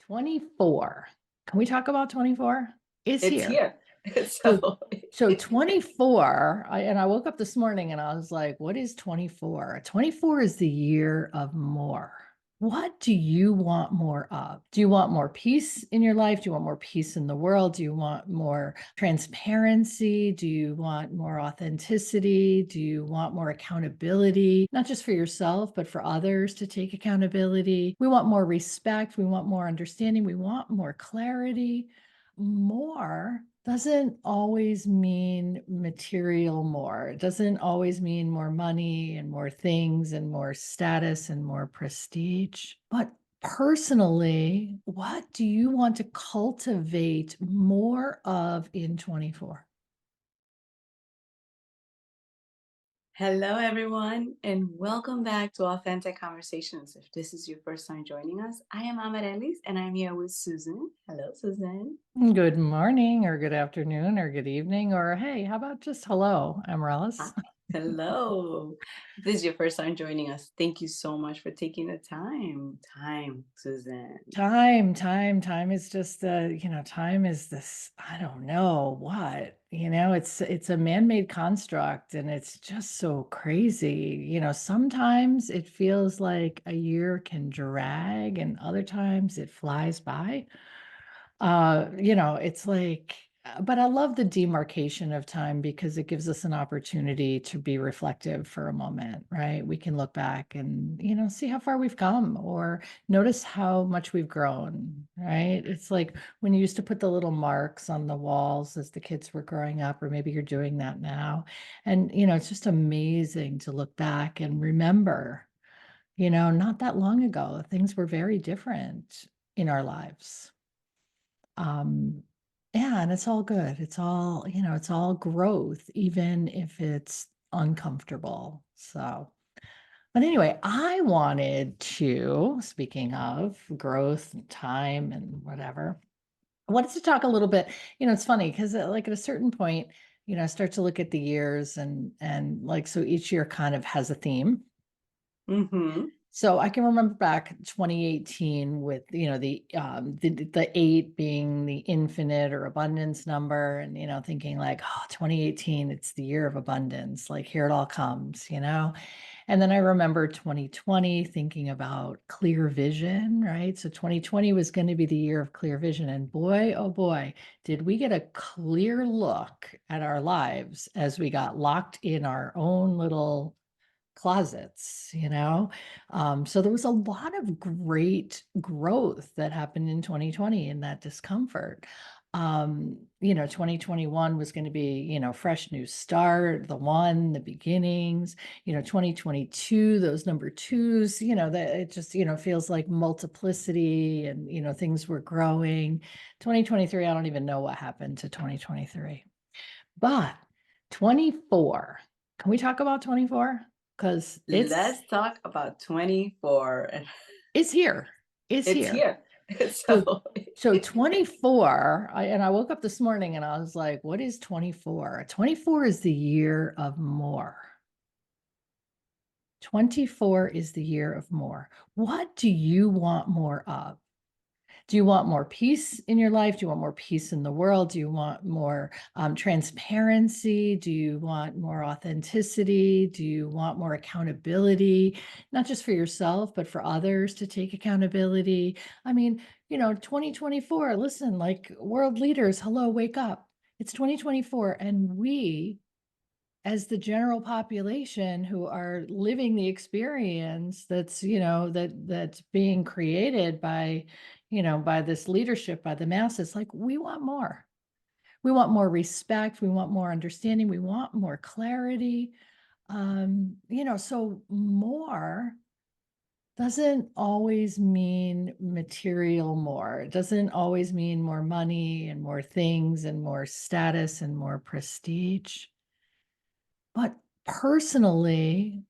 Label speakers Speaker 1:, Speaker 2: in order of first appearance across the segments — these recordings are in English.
Speaker 1: 24. Can we talk about 24? It's
Speaker 2: It's
Speaker 1: here.
Speaker 2: here.
Speaker 1: So,
Speaker 2: So
Speaker 1: so 24, I woke up this morning and I was like, what is 24? 24 is the year of more. What do you want more of? Do you want more peace in your life? Do you want more peace in the world? Do you want more transparency? Do you want more authenticity? Do you want more accountability, not just for yourself, but for others to take accountability? We want more respect. We want more understanding. We want more clarity. More doesn't always mean material more. It doesn't always mean more money and more things and more status and more prestige. But personally, what do you want to cultivate more of in 24?
Speaker 2: hello, everyone, and welcome back to Authentic Conversations. If this is your first time joining us, I am Amarelis, and I'm here with Susan. Hello, Susan.
Speaker 1: Good morning, or good afternoon, or good evening, or hey, how about just hello,
Speaker 2: Hi.
Speaker 1: Amaryllis?
Speaker 2: Hello. If this is your first time joining us, thank you so much for taking the time. Susan.
Speaker 1: Time is just time is this, I don't know what, it's a man-made construct and it's just so crazy. Sometimes it feels like a year can drag and other times it flies by. It's like, but I love the demarcation of time because it gives us an opportunity to be reflective for a moment, right? We can look back and, see how far we've come or notice how much we've grown, right? It's like when you used to put the little marks on the walls as the kids were growing up, or maybe you're doing that now. And, it's just amazing to look back and remember, not that long ago, things were very different in our lives. um yeah, and it's all good. It's all growth, even if it's uncomfortable. So, but anyway, I wanted to, speaking of growth and time and whatever, I wanted to talk a little bit. It's funny because like at a certain point, I start to look at the years and like, so each year kind of has a theme.
Speaker 2: Mm-hmm.
Speaker 1: So I can remember back 2018 with, the 8 being the infinite or abundance number, and, thinking like, oh, 2018, it's the year of abundance, like here it all comes. And then I remember 2020 thinking about clear vision, right? So 2020 was going to be the year of clear vision. And boy, oh boy, did we get a clear look at our lives as we got locked in our own little closets. So there was a lot of great growth that happened in 2020 in that discomfort. 2021 was going to be, fresh new start, the beginnings. 2022, those number twos, that it just, feels like multiplicity and, things were growing. 2023, I don't even know what happened to 2023. But 24, can we talk about 24? Because it's
Speaker 2: Let's talk about 24.
Speaker 1: it's here. It's
Speaker 2: It's
Speaker 1: here.
Speaker 2: here.
Speaker 1: So
Speaker 2: So
Speaker 1: so 24, I woke up this morning and I was like, what is 24? 24 is the year of more. 24 is the year of more. What do you want more of? Do you want more peace in your life? Do you want more peace in the world? Do you want more transparency? Do you want more authenticity? Do you want more accountability, not just for yourself, but for others to take accountability? I mean, 2024, listen, like world leaders, hello, wake up. It's 2024, and we, as the general population who are living the experience that's being created by by this leadership, by the masses, like we want more respect, we want more understanding, we want more clarity. So more doesn't always mean material more. It doesn't always mean more money and more things and more status and more prestige. But personally,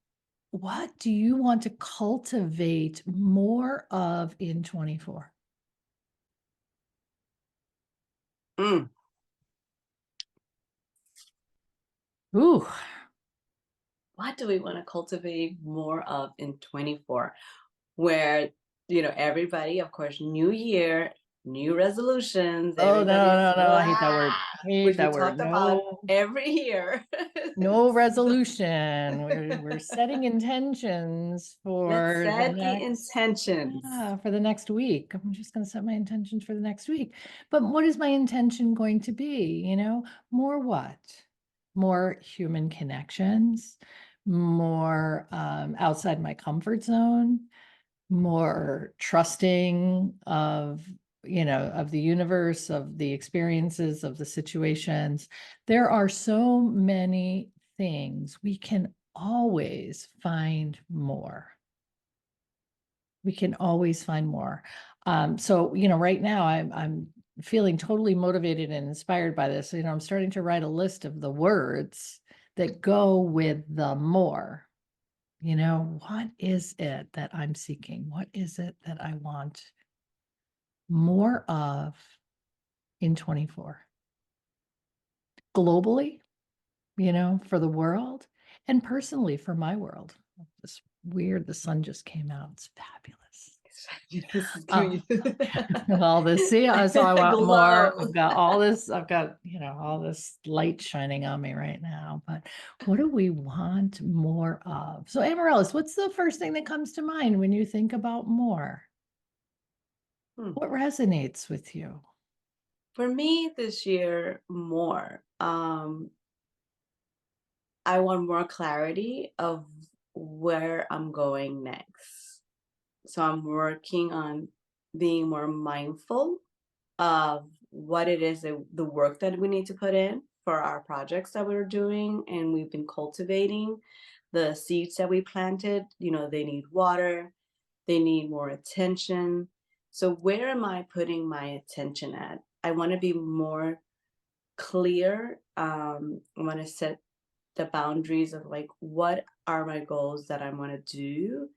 Speaker 1: what do you want to cultivate more of in 24?
Speaker 2: mm,
Speaker 1: Ooh,
Speaker 2: what do we want to cultivate more of in 24? Where, everybody, of course, new year, new resolutions,
Speaker 1: Oh, no,
Speaker 2: everybody's
Speaker 1: no, no, I hate that word.
Speaker 2: which
Speaker 1: Hate
Speaker 2: we
Speaker 1: that word.
Speaker 2: talked about
Speaker 1: No,
Speaker 2: every year.
Speaker 1: no
Speaker 2: So
Speaker 1: resolution. We're setting intentions
Speaker 2: let's
Speaker 1: for the
Speaker 2: set the
Speaker 1: next,
Speaker 2: intentions.
Speaker 1: yeah, for the next week. I'm just going to set my intentions for the next week. But what is my intention going to be? More what? More human connections, more outside my comfort zone, more trusting of the universe, of the experiences, of the situations. There are so many things. We can always find more. We can always find more. So right now I'm feeling totally motivated and inspired by this. I'm starting to write a list of the words that go with the more. What is it that I'm seeking? What is it that I want more of in 24? Globally, for the world, and personally for my world. It's weird. The sun just came out. It's fabulous.
Speaker 2: This is
Speaker 1: Uh,
Speaker 2: giving you
Speaker 1: all this, see, so I
Speaker 2: a
Speaker 1: want more.
Speaker 2: glow.
Speaker 1: I've got all this, all this light shining on me right now. But what do we want more of? So, Amaryllis, what's the first thing that comes to mind when you think about more?
Speaker 2: Hmm.
Speaker 1: What resonates with you?
Speaker 2: For me this year, more. I want more clarity of where I'm going next. So I'm working on being more mindful of what it is that the work that we need to put in for our projects that we're doing and we've been cultivating the seeds that we planted. They need water, they need more attention. So where am I putting my attention at? I want to be more clear. I want to set the boundaries of like what are my goals that I want to do,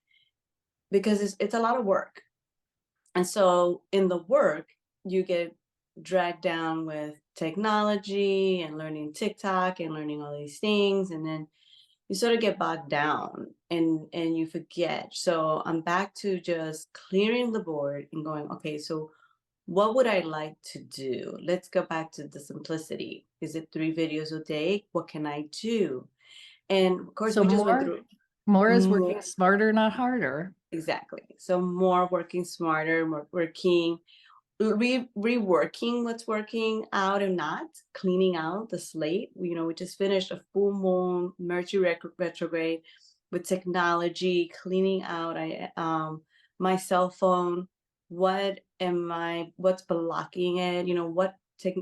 Speaker 2: because it's a lot of work. And so in the work, you get dragged down with technology and learning TikTok and learning all these things. And then you sort of get bogged down and you forget. So I'm back to just clearing the board and going, okay, so what would I like to do? Let's go back to the simplicity. Is it 3 videos a day? What can I do? And of course,
Speaker 1: So
Speaker 2: we just went
Speaker 1: more,
Speaker 2: through
Speaker 1: more is
Speaker 2: more.
Speaker 1: working smarter, not harder.
Speaker 2: Exactly. So more working smarter, more working, reworking what's working out and not, cleaning out the slate. We just finished a full moon, Mercury retrograde with technology, cleaning out my cell phone. What's blocking it?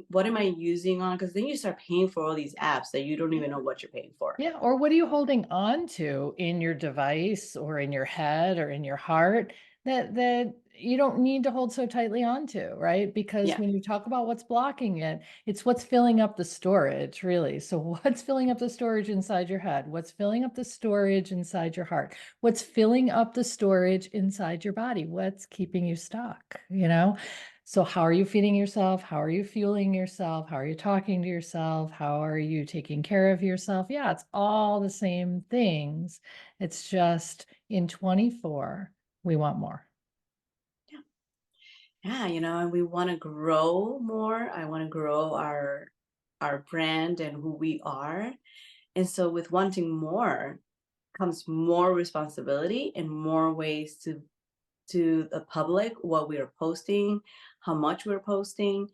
Speaker 2: What am I using on? Because then you start paying for all these apps that you don't even know what you're paying for.
Speaker 1: Yeah. Or what are you holding on to in your device or in your head or in your heart that you don't need to hold so tightly onto, right? Because
Speaker 2: Yeah.
Speaker 1: when you talk about what's blocking it, it's what's filling up the storage, really. So what's filling up the storage inside your head? What's filling up the storage inside your heart? What's filling up the storage inside your body? What's keeping you stuck, So how are you feeding yourself? How are you fueling yourself? How are you talking to yourself? How are you taking care of yourself? Yeah, it's all the same things. It's just in 24, we want more.
Speaker 2: Yeah, and we want to grow more. I want to grow our brand and who we are. And so with wanting more comes more responsibility and more ways to the public what we are posting, how much we're posting,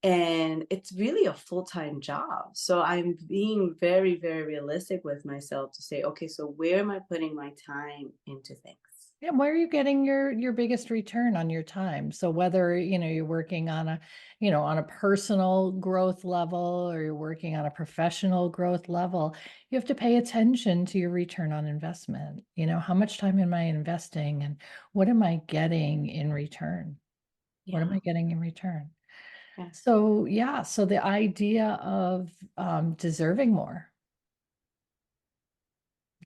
Speaker 2: and it's really a full-time job. So I'm being very, very realistic with myself to say, okay, so where am I putting my time into things?
Speaker 1: Yeah, where are you getting your biggest return on your time? So whether, you're working on a personal growth level or you're working on a professional growth level, you have to pay attention to your return on investment. How much time am I investing and what am I getting in return? What am
Speaker 2: Yeah,
Speaker 1: I getting in return?
Speaker 2: yeah,
Speaker 1: So yeah, so the idea of deserving more.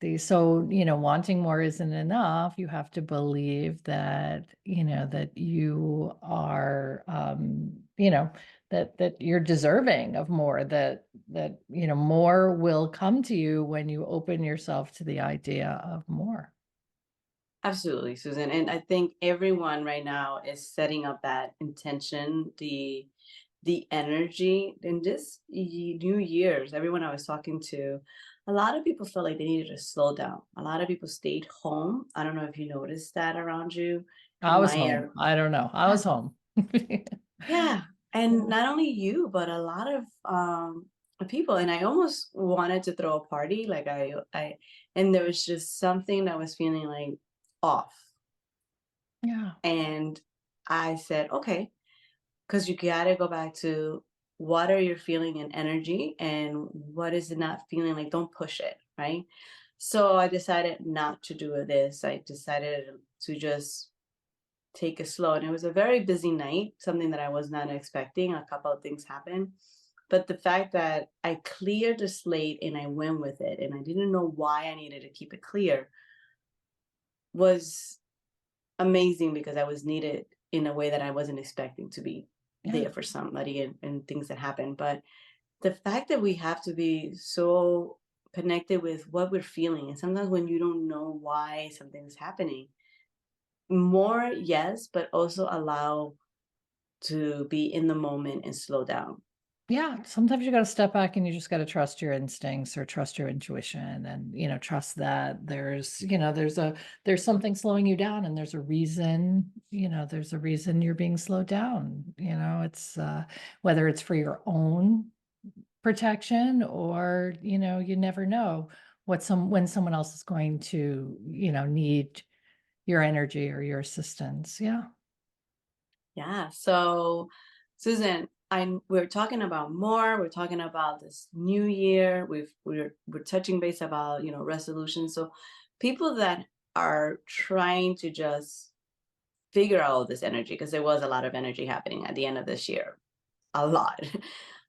Speaker 1: Wanting more isn't enough. You have to believe that you are, that you're deserving of more, that more will come to you when you open yourself to the idea of more.
Speaker 2: Absolutely, Susan. And I think everyone right now is setting up that intention, the energy in this new year's. Everyone I was talking to, a lot of people felt like they needed to slow down. A lot of people stayed home. I don't know if you noticed that around you.
Speaker 1: I
Speaker 2: In
Speaker 1: was
Speaker 2: my
Speaker 1: home.
Speaker 2: area,
Speaker 1: I don't know. I
Speaker 2: yeah,
Speaker 1: was home.
Speaker 2: yeah. And
Speaker 1: Yeah.
Speaker 2: not only you, but a lot of people. And I almost wanted to throw a party. Like and there was just something that was feeling like off.
Speaker 1: Yeah.
Speaker 2: And I said, okay, because you gotta go back to what are you feeling in energy and what is it not feeling like? Don't push it, right? So I decided not to do this. I decided to just take it slow. And it was a very busy night, something that I was not expecting. A couple of things happened. But the fact that I cleared the slate and I went with it, and I didn't know why I needed to keep it clear, was amazing because I was needed in a way that I wasn't expecting to be
Speaker 1: Yeah.
Speaker 2: there for somebody and things that happen. But the fact that we have to be so connected with what we're feeling, and sometimes when you don't know why something's happening, more, yes, but also allow to be in the moment and slow down.
Speaker 1: Yeah, sometimes you gotta step back and you just gotta trust your instincts or trust your intuition and, trust that there's something slowing you down and there's a reason you're being slowed down. It's whether it's for your own protection or, you never know when someone else is going to, need your energy or your assistance. Yeah.
Speaker 2: Yeah. So, Susan, we're talking about more. We're talking about this new year. We're touching base about resolutions. So, people that are trying to just figure out this energy, because there was a lot of energy happening at the end of this year, a lot,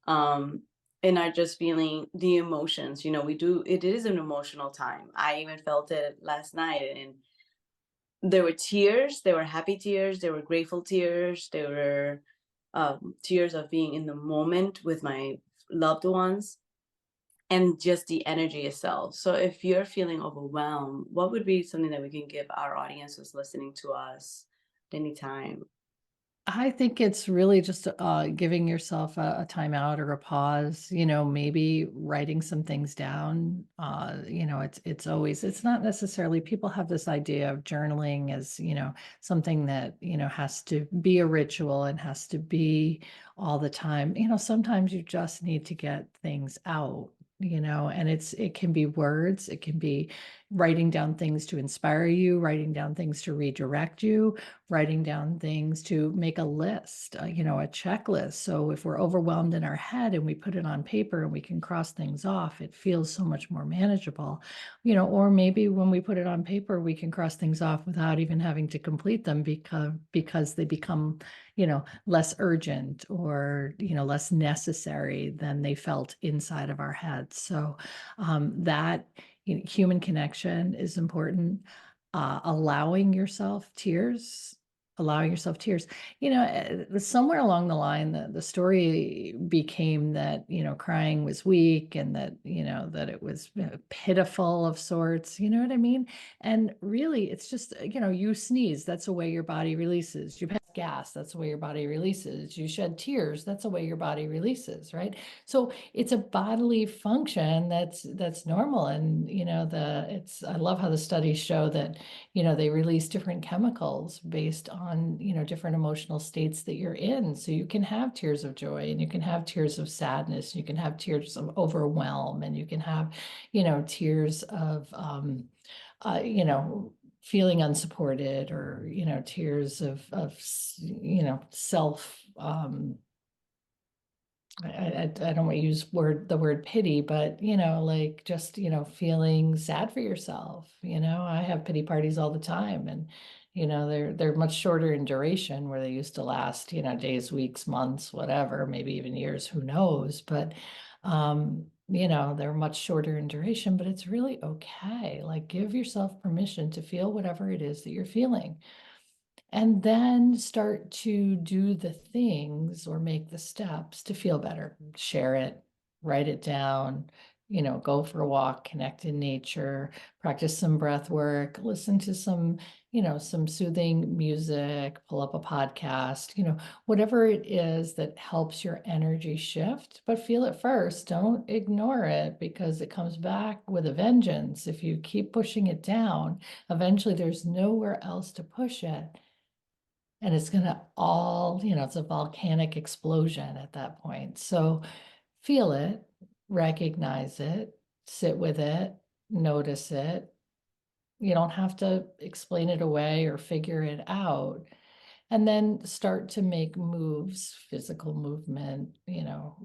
Speaker 2: um, and are just feeling the emotions. We do. It is an emotional time. I even felt it last night, and there were tears. There were happy tears. There were grateful tears. There were tears of being in the moment with my loved ones and just the energy itself. So if you're feeling overwhelmed, what would be something that we can give our audience who's listening to us anytime?
Speaker 1: I think it's really just, giving yourself a timeout or a pause, maybe writing some things down. It's not necessarily people have this idea of journaling as, something that, has to be a ritual and has to be all the time. Sometimes you just need to get things out, and it can be words, it can be writing down things to inspire you, writing down things to redirect you, writing down things to make a list, a checklist. So if we're overwhelmed in our head and we put it on paper and we can cross things off, it feels so much more manageable, or maybe when we put it on paper, we can cross things off without even having to complete them because they become, less urgent or, less necessary than they felt inside of our heads. So that human connection is important. Allowing yourself tears. Somewhere along the line, the story became that, crying was weak and that, that it was pitiful of sorts. You know what I mean? And really, it's just, you sneeze, that's a way your body releases. You pass gas, that's the way your body releases. You shed tears, that's the way your body releases, right? So it's a bodily function that's normal. And, I love how the studies show that, they release different chemicals based on, different emotional states that you're in. So you can have tears of joy and you can have tears of sadness, you can have tears of overwhelm, and you can have, tears of, feeling unsupported or, tears of, self, I don't want to use the word pity, but like just feeling sad for yourself. I have pity parties all the time, and they're much shorter in duration, where they used to last days, weeks, months, whatever, maybe even years, who knows. But they're much shorter in duration, but it's really okay. Like, give yourself permission to feel whatever it is that you're feeling. And then start to do the things or make the steps to feel better. Share it, write it down, go for a walk, connect in nature, practice some breath work, listen to some soothing music, pull up a podcast, whatever it is that helps your energy shift, but feel it first. Don't ignore it because it comes back with a vengeance. If you keep pushing it down, eventually there's nowhere else to push it. And it's going to it's a volcanic explosion at that point. So feel it, recognize it, sit with it, notice it. You don't have to explain it away or figure it out. And then start to make moves, physical movement,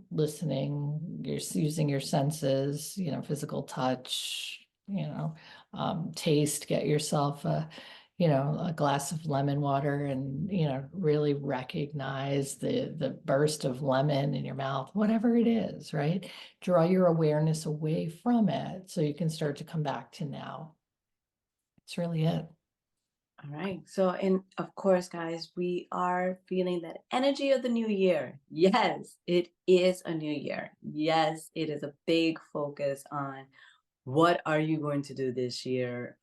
Speaker 1: listening, you're using your senses, physical touch, taste, get yourself a glass of lemon water and, really recognize the burst of lemon in your mouth, whatever it is, right? Draw your awareness away from it so you can start to come back to now. It's really it.
Speaker 2: All right. So, and of course, guys, we are feeling that energy of the new year. Yes, it is a new year. Yes, it is a big focus on what are you going to do this year?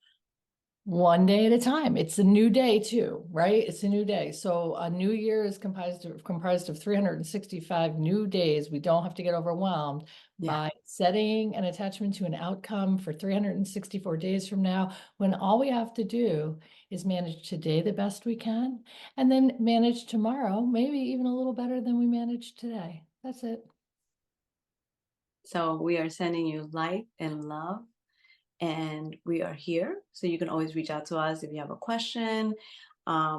Speaker 1: One day at a time. It's a new day too, right? It's a new day. So a new year is comprised of 365 new days. We don't have to get overwhelmed
Speaker 2: Yeah.
Speaker 1: by setting an attachment to an outcome for 364 days from now, when all we have to do is manage today the best we can, and then manage tomorrow, maybe even a little better than we managed today. That's it.
Speaker 2: So we are sending you light and love, and we are here. So you can always reach out to us if you have a question.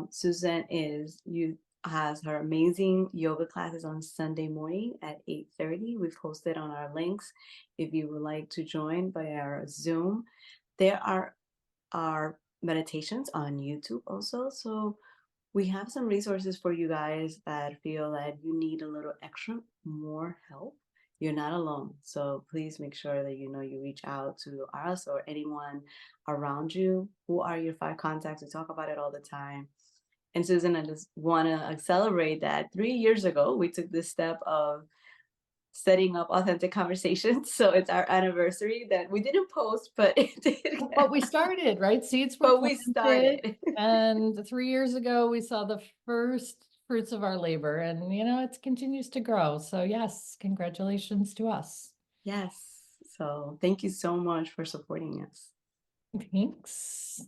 Speaker 2: Susan has her amazing yoga classes on Sunday morning at 8:30. We've posted on our links if you would like to join by our Zoom. There are our meditations on YouTube also. So we have some resources for you guys that feel that you need a little extra more help. You're not alone. So please make sure that you reach out to us or anyone around you. Who are your 5 contacts? We talk about it all the time. And Susan, I just want to accelerate that 3 years ago, we took this step of setting up authentic conversations. So it's our anniversary that we didn't post, but it did.
Speaker 1: But we started, right? Seeds were
Speaker 2: But we
Speaker 1: planted,
Speaker 2: started.
Speaker 1: and 3 years ago we saw the first fruits of our labor, and it continues to grow. So yes, congratulations to us.
Speaker 2: Yes. So thank you so much for supporting us.
Speaker 1: Thanks.